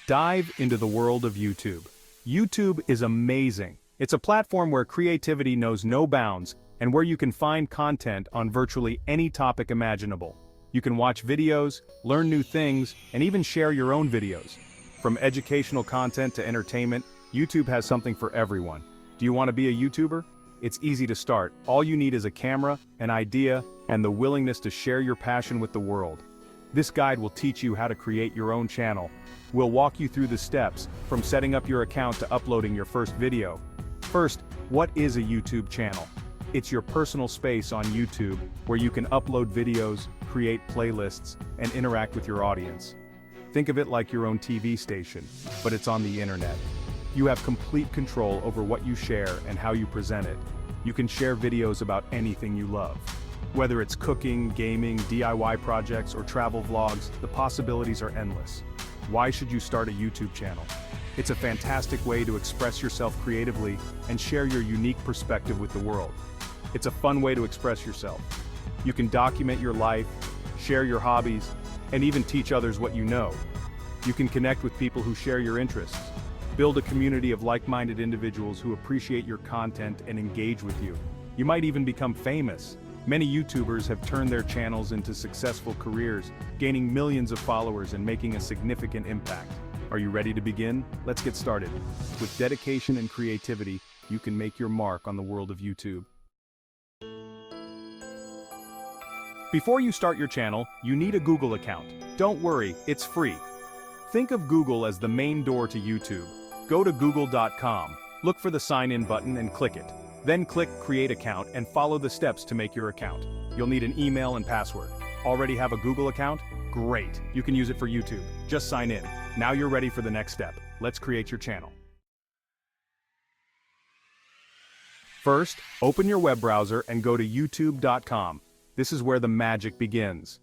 Dive into the world of YouTube. YouTube is amazing. It's a platform where creativity knows no bounds and where you can find content on virtually any topic imaginable. You can watch videos, learn new things, and even share your own videos. From educational content to entertainment, YouTube has something for everyone. Do you want to be a YouTuber? It's easy to start. All you need is a camera, an idea, and the willingness to share your passion with the world. This guide will teach you how to create your own channel. We'll walk you through the steps, from setting up your account to uploading your first video. First, what is a YouTube channel? It's your personal space on YouTube, where you can upload videos, create playlists, and interact with your audience. Think of it like your own TV station, but it's on the internet. You have complete control over what you share and how you present it. You can share videos about anything you love. Whether it's cooking, gaming, DIY projects, or travel vlogs, the possibilities are endless. Why should you start a YouTube channel? It's a fantastic way to express yourself creatively and share your unique perspective with the world. It's a fun way to express yourself. You can document your life, share your hobbies, and even teach others what you know. You can connect with people who share your interests. Build a community of like-minded individuals who appreciate your content and engage with you. You might even become famous. Many YouTubers have turned their channels into successful careers, gaining millions of followers and making a significant impact. Are you ready to begin? Let's get started. With dedication and creativity, you can make your mark on the world of YouTube. Before you start your channel, you need a Google account. Don't worry, it's free. Think of Google as the main door to YouTube. Go to google.com, look for the sign in button and click it. Then click Create Account and follow the steps to make your account. You'll need an email and password. Already have a Google account? Great, you can use it for YouTube. Just sign in. Now you're ready for the next step. Let's create your channel. First, open your web browser and go to youtube.com. This is where the magic begins.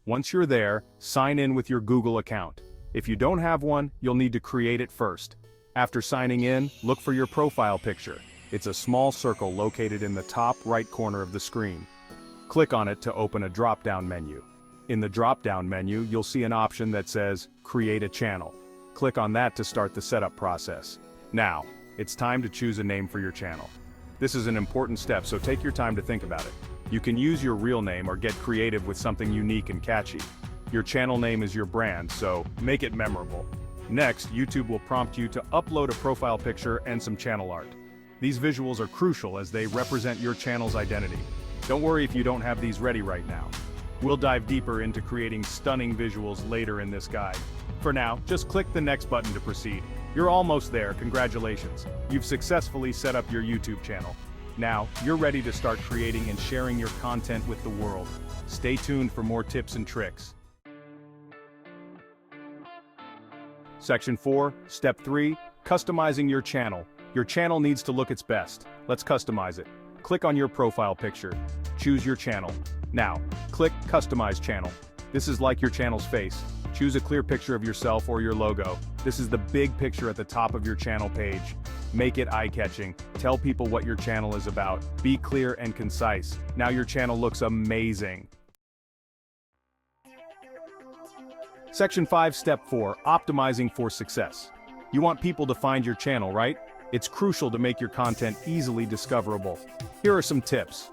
Once you're there, sign in with your Google account. If you don't have one, you'll need to create it first. After signing in, look for your profile picture. It's a small circle located in the top right corner of the screen. Click on it to open a drop-down menu. In the drop-down menu, you'll see an option that says, Create a Channel. Click on that to start the setup process. Now, it's time to choose a name for your channel. This is an important step, so take your time to think about it. You can use your real name or get creative with something unique and catchy. Your channel name is your brand, so make it memorable. Next, YouTube will prompt you to upload a profile picture and some channel art. These visuals are crucial as they represent your channel's identity. Don't worry if you don't have these ready right now. We'll dive deeper into creating stunning visuals later in this guide. For now, just click the next button to proceed. You're almost there, congratulations. You've successfully set up your YouTube channel. Now, you're ready to start creating and sharing your content with the world. Stay tuned for more tips and tricks. Section 4, Step 3, Customizing your channel. Your channel needs to look its best. Let's customize it. Click on your profile picture. Choose your channel. Now, click Customize Channel. This is like your channel's face. Choose a clear picture of yourself or your logo. This is the big picture at the top of your channel page. Make it eye-catching. Tell people what your channel is about. Be clear and concise. Now your channel looks amazing. Section 5, Step 4, Optimizing for Success. You want people to find your channel, right? It's crucial to make your content easily discoverable. Here are some tips.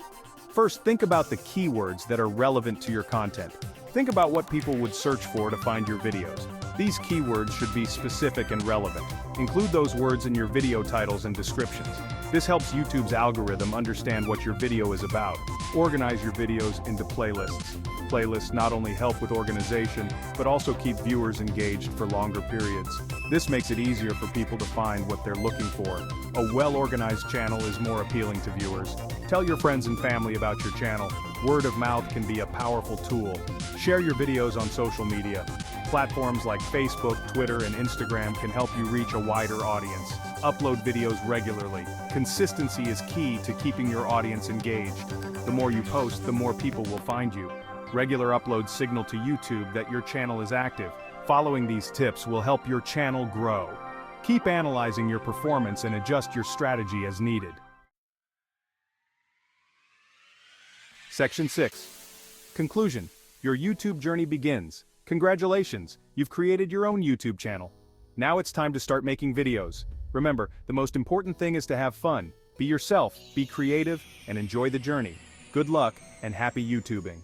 First, think about the keywords that are relevant to your content. Think about what people would search for to find your videos. These keywords should be specific and relevant. Include those words in your video titles and descriptions. This helps YouTube's algorithm understand what your video is about. Organize your videos into playlists. Playlists not only help with organization, but also keep viewers engaged for longer periods. This makes it easier for people to find what they're looking for. A well-organized channel is more appealing to viewers. Tell your friends and family about your channel. Word of mouth can be a powerful tool. Share your videos on social media. Platforms like Facebook, Twitter, and Instagram can help you reach a wider audience. Upload videos regularly. Consistency is key to keeping your audience engaged. The more you post, the more people will find you. Regular uploads signal to YouTube that your channel is active. Following these tips will help your channel grow. Keep analyzing your performance and adjust your strategy as needed. Section 6. Conclusion. Your YouTube journey begins. Congratulations, you've created your own YouTube channel. Now it's time to start making videos. Remember, the most important thing is to have fun. Be yourself, be creative, and enjoy the journey. Good luck, and happy YouTubing.